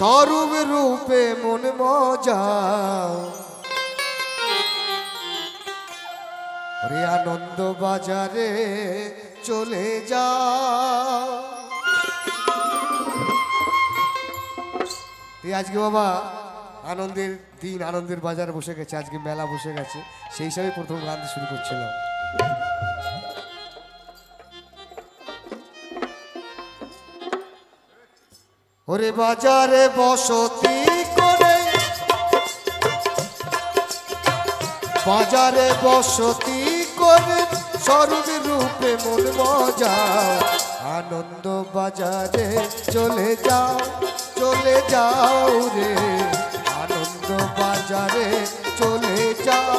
স্বরূপ রূপে মন মজা রে আনন্দ বাজারে চলে যা। আজকে বাবা আনন্দের দিন, আনন্দের বাজার বসে গেছে, আজকে মেলা বসে গেছে, সেই হিসাবে প্রথম গান শুরু করছিলাম। ওরে বাজারে বসতি করে, বাজারে বসতি করে স্বরূপ রূপে মন মজা আনন্দ বাজারে চলে যাও, চলে যাও রে আনন্দ বাজারে চলে যাও।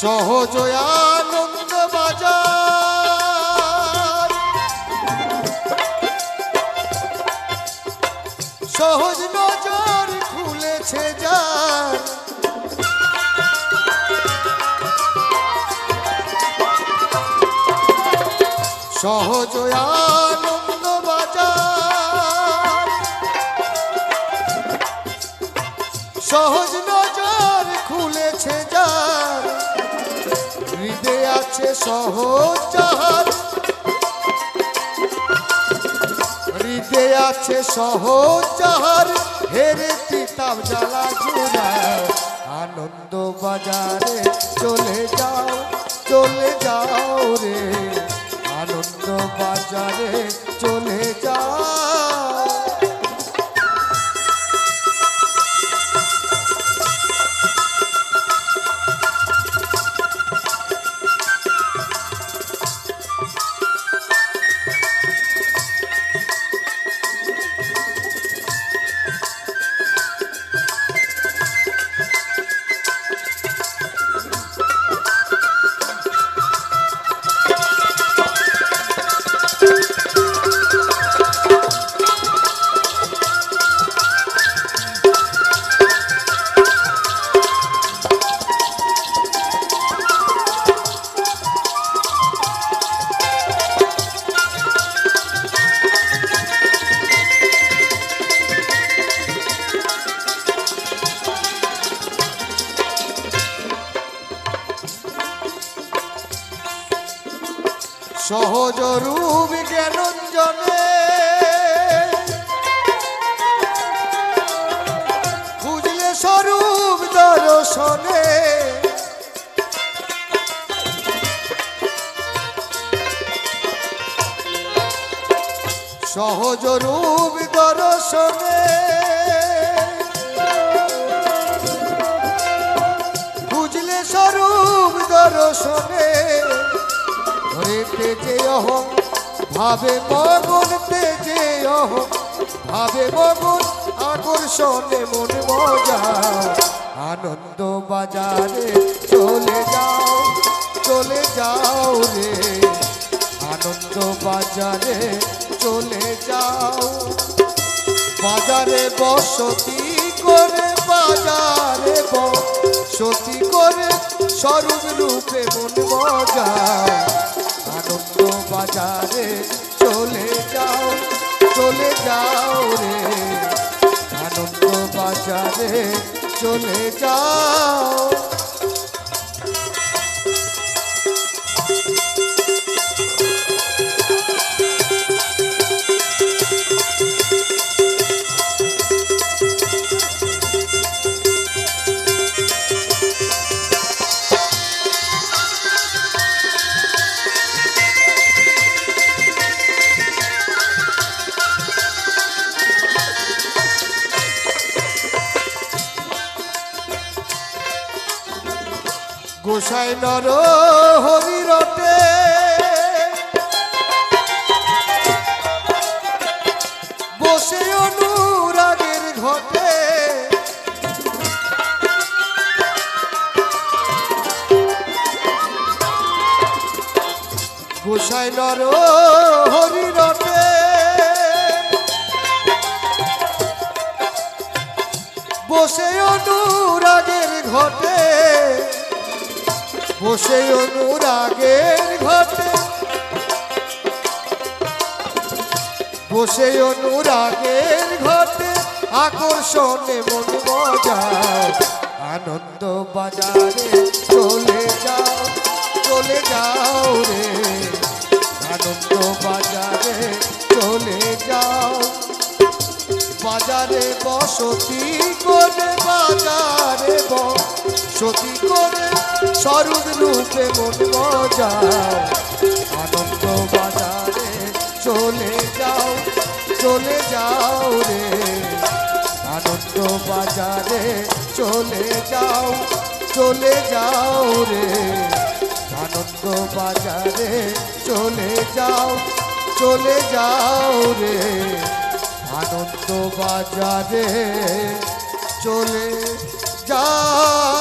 সহজ আনন্দ বাজার, সহজ নজর খুলেছে যার, সহজ আনন্দ বাজার, সহজ নজর খুলেছে যার, হৃদয়ে আছে সহজ যাহার, হৃদয়ে আছে সহজ যাহার, হেরে তিতাব জ্বালা জুড়া আনন্দ বাজারে চলে যাও, চলে যাও রে আনন্দ বাজারে চলে যাও। সহজ রূপ জ্ঞানঞ্জনে বুঝলে স্বরূপ দর্শনে, সহজ রূপ দর্শনে বুঝলে স্বরূপ দর্শনে, তেজে অহং ভাবে মগন, তেজে অহং ভাবে মগন, আকর্ষণে মন মজা আনন্দ বাজারে চলে যাও, চলে যাও রে আনন্দ বাজারে চলে যাও। বাজারে বসতি করে, বাজারে বসতি করে স্বরূপ রূপে মন মজা আনন্দ বাজারে চলে যাও, চলে যাও রে আনন্দ বাজারে চলে যাও। গোসাই নর হরি রটে বসে অনুরাগের ঘটে গোসাই নর হরি রটে বসে অনুরাগের ঘটে বসে অনুরাগের ঘটে বসে অনুরাগের ঘটে আকর্ষণে মন মজায় আনন্দ বাজারে চলে যাও রে আনন্দ বাজারে চলে যাও বাজারে বসতি করে বাজারে বসতি করে স্বরূপ রূপে মন মজায় আনন্দ বাজারে চলে যাও রে আনন্দ বাজারে চলে যাও রে আনন্দ বাজারে চলে যাও রে আনন্দ বাজারে চলে যাও